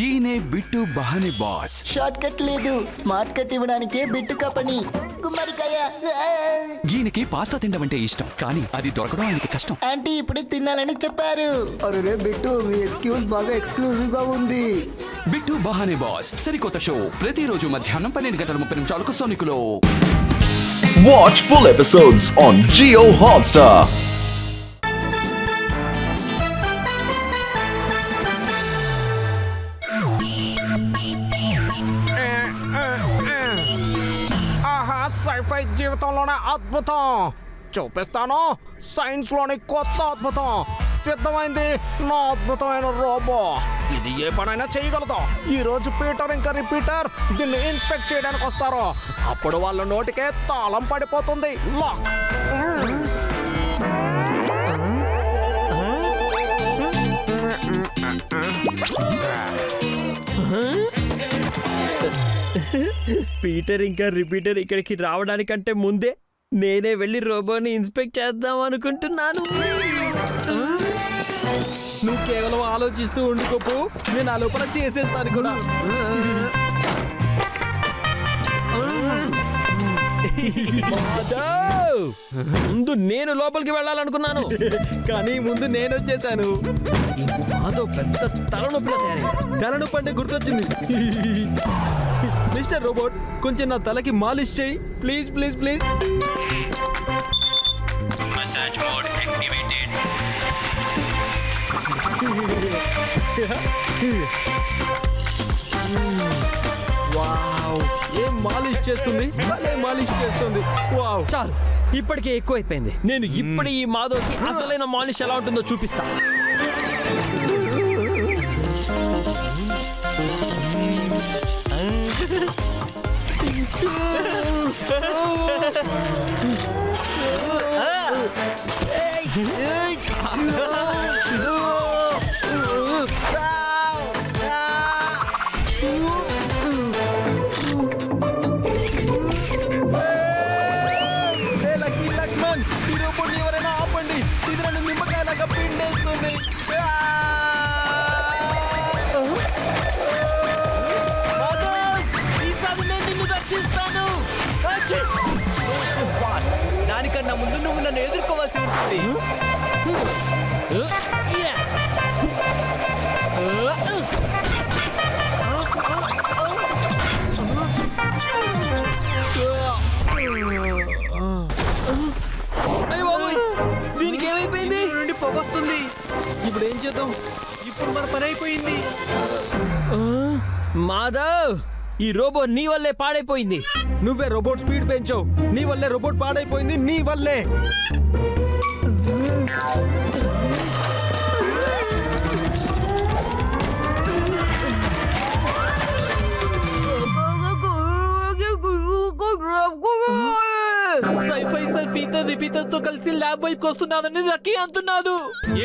ఈయనే bit Bahane boss. Short cut లేదు, smart cut ఇవ్వడానికే బిట్టుకా పని. గుమ్మడికాయ. ఈయనకి పాస్తా తినడం అంటే ఇష్టం, కానీ అది దొరకడం ఆయనకి కష్టం. ఆంటీ ఇప్పుడే తినాలని చెప్పారు. అరే బిట్టు, మీ ఎక్స్క్యూజ్ బాగా ఎక్స్క్లూజివ్ గా ఉంది. బిట్టు బహానే బాస్ సరికొత్త షో ప్రతిరోజు మధ్యాహ్నం 12:30 సోనికులో. Watch full episodes on Jio Hotstar. సైఫై జీవితంలోనే అద్భుతం చూపిస్తాను. సైన్స్ లోని కొత్త అద్భుతం సిద్ధమైంది. నా అద్భుతమైన రోబో ఇది ఏ పనైనా చేయగలదు. ఈ రోజు పీటర్ ఇంకా రిపీటర్ దీన్ని ఇన్స్పెక్ట్ చేయడానికి వస్తారు. అప్పుడు వాళ్ళ నోటికే తాళం పడిపోతుంది. లాక్. పీటర్ ఇంకా రిపీటర్ ఇక్కడికి రావడానికంటే ముందే నేనే వెళ్ళి రోబోని ఇన్స్పెక్ట్ చేద్దాం అనుకుంటున్నాను. నువ్వు కేవలం ఆలోచిస్తూ ఉండుకోపు, నేను ఆ లోపల చేసేస్తాను కూడా. ముందు నేను లోపలికి వెళ్ళాలనుకున్నాను, కానీ ముందు నేను వచ్చేసాను. మాతో పెద్ద తలనొప్పిలా తయారైంది. తలనొప్పి అంటే గుర్తొచ్చింది. మిస్టర్ రోబోట్, కొంచెం నా తలకి మాలిష్ చేయి please please please. Massage mode activated. Wow, ఏం మాలిష్ చేస్తుంది, భలే మాలిష్ చేస్తుంది. వావ్, చాలు, ఇప్పటికే ఎక్కువైపోయింది. నేను ఇప్పుడు ఈ మాధవ్కి అసలైన మాలిష్ ఎలా ఉంటుందో చూపిస్తా. లక్ష్మణ్, ఈ రోబోట్ ఎవరైనా ఆపండి, ఇది నన్ను నిమ్మకాయలాగా పిండేస్తుంది. దానికన్నా ముందు నువ్వు నన్ను ఎదుర్కోవాల్సి ఉంటుంది. దీనికి ఏమైపోయింది? నుండి పొగొస్తుంది. ఇప్పుడు ఏం చేద్దాం? ఇప్పుడు మన పని అయిపోయింది. మాధవ్, ఈ రోబో నీ వల్లే పాడైపోయింది. నువ్వే రోబోట్ స్పీడ్ పెంచావు, నీ వల్లే రోబోట్ పాడైపోయింది, నీ వల్లే. సైఫై సార్ పీటర్ రిపీటర్ తో కలిసి ల్యాబ్ వైపు వస్తున్నానని లక్కీ అంటున్నాడు.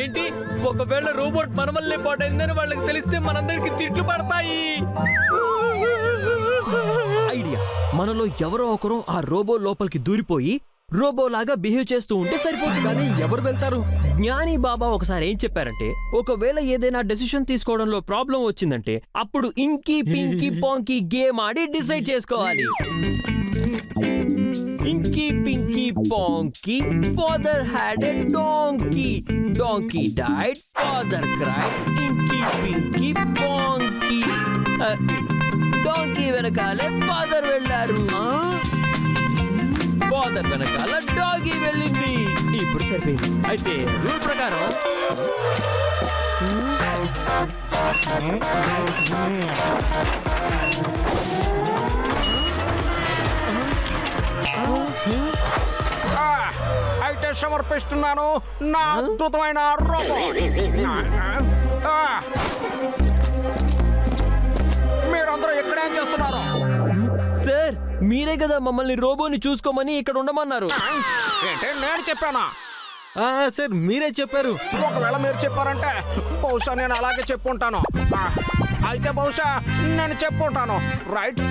ఏంటి, ఒకవేళ రోబోట్ మన వల్లే పాడైందని వాళ్ళకి తెలిస్తే మనందరికి తిట్లు పడతాయి. ఐడియా, మనలో ఎవరో ఒకరు ఆ రోబో లోపలికి దూరిపోయి రోబో లాగా బిహేవ్ చేస్తూ ఉంటే సరిపోతుంది. కానీ ఎవరు వెళ్తారు? జ్ఞాని బాబా ఒకసారి ఏం చెప్పారంటే, ఒకవేళ ఏదైనా డెసిషన్ తీసుకోవడంలో ప్రాబ్లం వచ్చిందంటే అప్పుడు ఇంకీ పింకీ పాంకీ గేమ్ ఆడి డిసైడ్ చేసుకోవాలి. Inky pinky ponky, father had a donkey. Donkey died, father cried. Inky pinky ponky. Donkey వెనకాలే ఫాదర్ వెళ్ళారు, ఫాదర్ వెనకాల డాగీ వెళ్ళింది. ఇప్పుడు సరిపోయింది. అయితే రూల్ ప్రకారం అయితే సమర్పిస్తున్నాను నా అద్భుతమైన రోబో. మీరందరూ ఎక్కడేం చేస్తున్నారు? సార్, మీరే కదా మమ్మల్ని రోబోని చూసుకోమని ఇక్కడ ఉండమన్నారు. ఏంటి, నేను చెప్పానా? సార్ మీరే చెప్పారు. ఒకవేళ మీరు చెప్పారంటే బహుశా నేను అలాగే చెప్పుంటాను. అయితే బహుశా నేను చెప్పుంటాను, రైట్?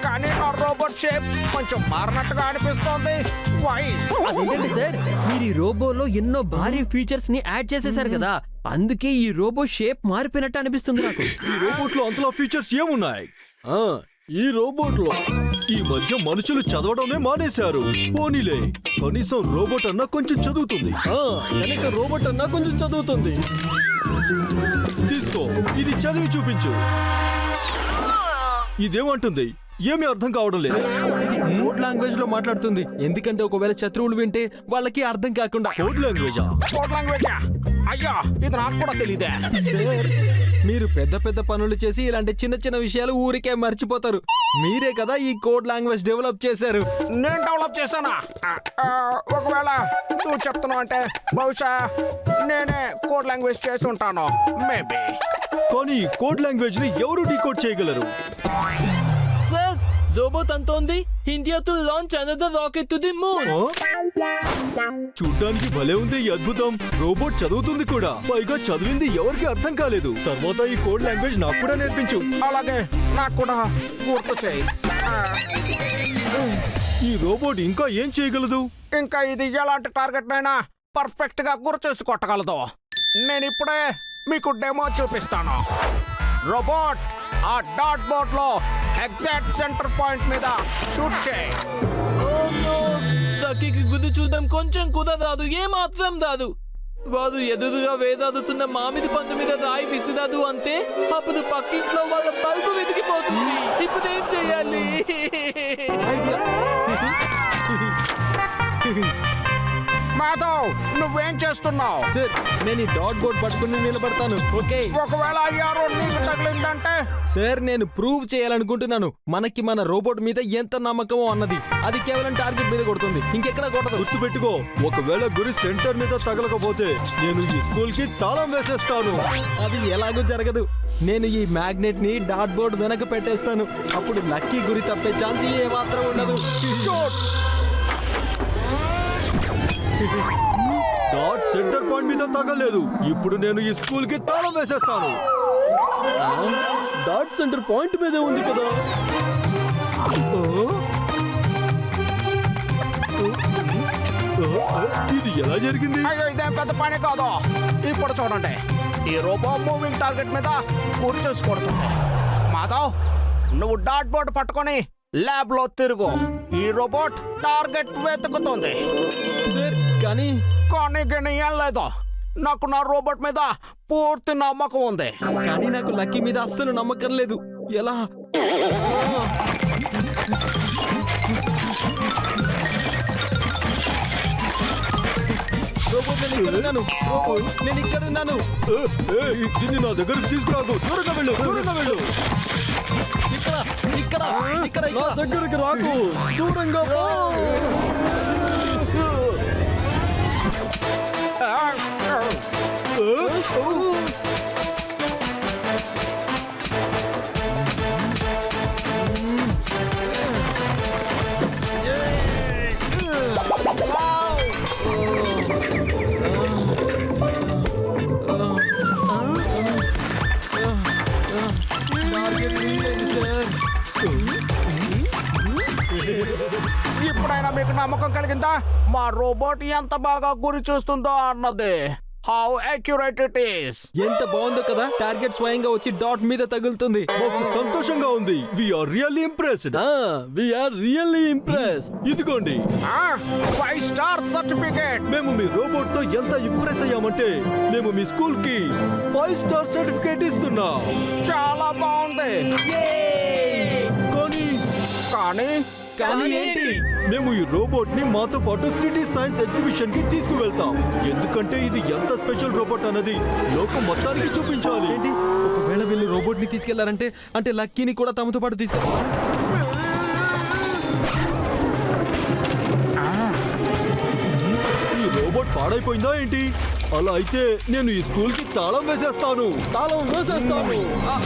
కానీ ఆ రోబోట్ షేప్ కొంచెం మారినట్టుగా అనిపిస్తోంది. వై? అదేంటండి సార్, మీరు ఈ రోబోలో ఎన్నో భారీ ఫీచర్స్ ని యాడ్ చేసేసారు కదా, అందుకే ఈ రోబో షేప్ మారిపోయినట్టు అనిపిస్తుంది నాకు. ఈ రోబోట్ లో అంతలా ఫీచర్స్ ఏమున్నాయి? ఈ రోబోట్ లో ఈ మధ్య మనుషులు చదవడమే మానేశారు. పోనీలే, కనీసం రోబోట్ అన్నా కొంచెం చదువుతుంది. కనీసం రోబోట్ అన్నా కొంచెం చదువుతుంది. తీసుకో, ఇది చదివి చూపించు. ఇదేమంటుంది? ఏమీ అర్థం కావడం లేదు. ఇది కోడ్ లాంగ్వేజ్ లో మాట్లాడుతుంది. ఎందుకంటే ఒకవేళ శత్రువులు వింటే వాళ్ళకి అర్థం కాకుండా. కోడ్ లాంగ్వేజా? కోడ్ లాంగ్వేజా? అయ్యా, ఇది నాకు కూడా తెలీదే. సార్, మీరు పెద్ద పెద్ద పనులు చేసి ఇలాంటి చిన్న చిన్న విషయాలు ఊరికే మర్చిపోతారు. మీరే కదా ఈ కోడ్ లాంగ్వేజ్ డెవలప్ చేశారు. నేను డెవలప్ చేశానా? ఒకవేళ నువ్వు చెప్తున్నావు అంటే బహుశా నేనే కోడ్ లాంగ్వేజ్ చేసి ఉంటాను. మేబీ. కానీ కోడ్ లాంగ్వేజ్ ని ఎవరు డీకోడ్ చేయగలరు? సార్, రోబోట్ అంటోంది India to launch another rocket to the moon. చూడ్డానికి భలే ఉంది ఈ అద్భుతం. రోబోట్ చదువుతుంది కూడా, పైగా చదివింది ఎవరికి అర్థం కాలేదు. తర్వాత ఈ కోడ్ లాంగ్వేజ్ నాకు కూడా నేర్పించు. అలాగే, నాకు కూడా గుర్తు చేయి. ఈ రోబోట్ ఇంకా ఏం చేయగలదు? ఇంకా ఇది ఎలాంటి టార్గెట్ అయినా పర్ఫెక్ట్ గా గుర్తు చేసి కొట్టగలదు. నేను ఇప్పుడే మీకు డెమో చూపిస్తాను. రోబోట్ ఆ డాట్ బోర్డ్ లో ఎగ్జాక్ట్ సెంటర్ పాయింట్ మీద షూట్ చేయి. లక్కీకి గుద్దు చూడడం కొంచెం కూడా రాదు, ఏమాత్రం రాదు. వారు ఎదురుగా వేదాడుతున్న మామిడి పండు మీద రాయి విసిరాదు అంటే అప్పుడు పక్కింట్లో వాళ్ళ బల్బు వెతికిపోతుంది. ఇప్పుడు ఏం చెయ్యాలి? మాధవ్, నువ్వేం చేస్తున్నావు? సార్, నేను ఈ డాట్ బోర్డ్ పట్టుకుని నిలబడతాను. ఓకే. ఒకవేళ అయ్యారో నీకు తగిలిందంటే? సార్, నేను ప్రూవ్ చేయాలనుకుంటున్నాను మనకి మన రోబోట్ మీద ఎంత నమ్మకమో అన్నది. అది కేవలం టార్గెట్ మీద కొడుతుంది, ఇంకెక్కడ కొట్టదు. గుర్తుపెట్టుకో, ఒకవేళ గురి సెంటర్ మీద తగలకపోతే నేను ఈ స్కూల్ కి తాళం వేసేస్తాను. అది ఎలాగో జరగదు. నేను ఈ మ్యాగ్నెట్ ని డాట్ బోర్డ్ వెనక పెట్టేస్తాను. అప్పుడు లక్కీ గురి తప్పే ఛాన్స్ ఏమాత్రం ఉండదు. డాట్ సెంటర్ పాయింట్ మీద తగలేదు. ఇప్పుడు నేను ఈ స్కూల్ కి తాళం వేసేస్తాను. డాట్ సెంటర్ పాయింట్ మీదే ఉంది కదా. ఇది ఎలా జరిగింది? అయ్యో, ఇదేం పెద్ద పని కాదు. ఇప్పుడు చూడండి, ఈ రోబో మూవింగ్ టార్గెట్ మీద గురి చేసి కొడుతుంది. మాధవ్, నువ్వు డాట్ బోర్డ్ పట్టుకొని ల్యాబ్ లో తిరుగు. ఈ రోబోట్ టార్గెట్ వెతుకుతుంది. సార్, కానీ కానీ ఏం లేదు, నాకు నా రోబోట్ మీద పూర్తి నమ్మకం ఉంది. కానీ నాకు లక్కీ మీద అస్సలు నమ్మకం లేదు. ఎలా? రోబోట్, నేను ఇక్కడ ఉన్నాను. రోబోట్, నేను ఇక్కడ ఉన్నాను. దీన్ని నా దగ్గరకు తీసుకురాకు. దూరంగా వెళ్ళు, దూరంగా వెళ్ళు. ఇక్కడ ఇక్కడ ఇక్కడ నా దగ్గరికి రాకు. దూరంగా పో. ఇప్పుడైనా మీకు నమ్మకం కలిగిందా మా రోబోట్ ఎంత బాగా గురి చూస్తుందో అన్నది? How accurate it is. ఎంత బాగుందో కదా. టార్గెట్ స్వయంగా వచ్చి డాట్ మీద తగులుతుంది. మాకు సంతోషంగా ఉంది. We are really impressed. ఇదిగోండి, 5 స్టార్ సర్టిఫికేట్. మేము మీ రోబోట్ తో ఎంత ఇంప్రెస్ అయ్యామంటే మేము మీ స్కూల్ కి 5 స్టార్ సర్టిఫికేట్ ఇస్తున్నాం. చాలా బాగుంది. కానీ కానీ ఏంటి? మేము ఈ రోబోట్ ని మాతో పాటు సిటీ సైన్స్ ఎగ్జిబిషన్ కి తీసుకువెళ్తాం. ఎందుకంటే ఇది ఎంత స్పెషల్ రోబోట్ అన్నది లోకం మొత్తానికి చూపించాలి. ఏంటి? ఒకవేళ వీళ్ళు రోబోట్ ని తీసుకెళ్లారంటే అంటే లక్కీని కూడా తమతో పాటు తీసుకెళ్తారు. ఈ రోబోట్ పాడైపోయిందా ఏంటి? అలా అయితే నేను ఈ స్కూల్ కి తాళం వేసేస్తాను.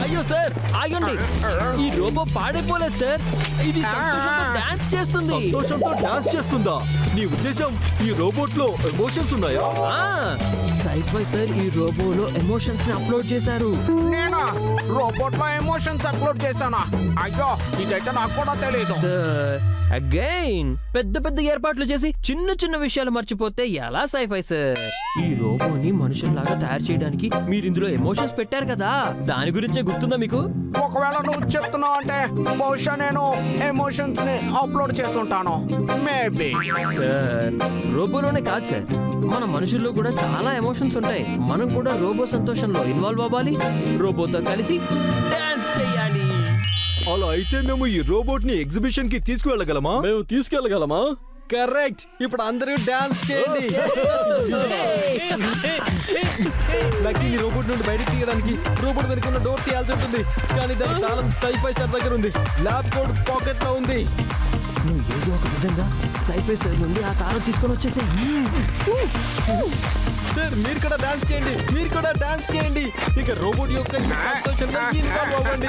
అయ్యో సార్ ఆగండి, ఈ రోబో పాడైపోలేదు సార్, ఇది సంతోషంతో డాన్స్ చేస్తుంది. సంతోషంతో డాన్స్ చేస్తుందా? నీ ఉద్దేశం ఈ రోబోట్ లో ఎమోషన్స్ ఉన్నాయా? సైఫై సార్ ఈ రోబోలో ఎమోషన్స్ ని అప్లోడ్ చేశారు. నేనా రోబోట్ లో ఎమోషన్స్ అప్లోడ్ చేశానా? అయ్యో ఇదైతే నాకు కూడా తెలియదు. సార్ అగైన్ పెద్ద పెద్ద ఏర్పాట్లు చేసి చిన్న చిన్న విషయాలు మర్చిపోతే ఎలా సైఫై సార్? ఈ రోబోని మనుషుల్లాగా తయారు చేయడానికి మీరు ఇందులో ఎమోషన్స్ పెట్టారు కదా, దాని గురించే గుర్తుందా మీకు? ఒకవేళ నువ్వు చెప్తున్నావు అంటే బహుశా నేను ఎమోషన్స్ ని అప్లోడ్ చేసి ఉంటాను. మేబీ సార్ రోబోలోనే కాదు సార్, మన మనుషుల్లో కూడా చాలా ఎమోషన్స్ ఉంటాయి. మనం కూడా రోబో సంతోషంలో ఇన్వాల్వ్ అవ్వాలి, రోబోతో కలిసి డాన్స్ చేయాలి. అలా అయితే మేము ఈ రోబోట్ ని ఎగ్జిబిషన్ కి తీసుకువెళ్ళగలమా? మేము తీసుకెళ్ళగలమా? కరెక్ట్. ఇప్పుడు అందరూ డాన్స్ చేయండి. లక్కీని రోబోట్ నుండి బయటకు తీయడానికి రోబోట్ వెనుకున్న డోర్ తీయాల్సి ఉంటుంది, కానీ దాని తాళం సైఫై సార్ దగ్గర ఉంది. ల్యాబ్ కోడ్ పాకెట్ లో ఉంది. నువ్వు ఏదో ఒక విధంగా సైఫై సార్ నుండి ఆ తాళం తీసుకొని వచ్చేసే. సార్ మీరు కూడా డాన్స్ చేయండి, మీరు కూడా డాన్స్ చేయండి. ఇక రోబోట్ యొక్క ఈ సంతోషంలో ఇన్వాల్వ్ అవ్వండి.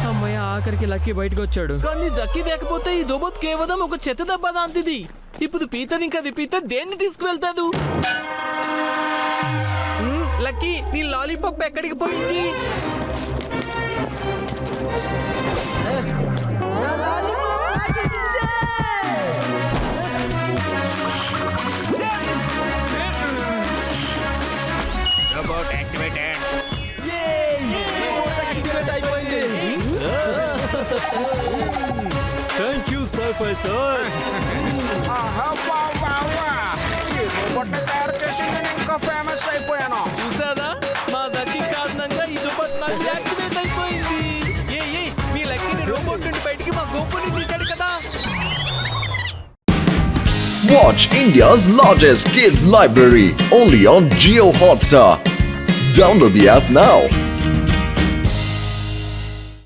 అమ్మయ్య ఆఖరికి లక్కీ బయటకు వచ్చాడు. కానీ లక్కీ లేకపోతే ఈ రోబోట్ కేవలం ఒక చెత్త దెబ్బ లాంటిది. ఇప్పుడు పీటర్ ఇంకా రిపీటర్ దేన్ని తీసుకువెళ్తాడు? లక్కీ నీ లాలీపాప్ ఎక్కడికి పోయింది? Robot activated. థ్యాంక్ యూ సైఫై సార్. ఈ రోబోట్ ని తయారు చేసి నేను ఇంకా ఫేమస్ అయిపోయాను. చూసారా, మా లక్కీ కారణంగా ఈ రోబోట్ నాకు యాక్టివేట్ అయిపోయింది. మీ లక్కీని రోబోట్ నుండి బయటికి మా గోపుని తీశాడు కదా. Watch India's largest kids library only on Jio Hotstar. Download the app now.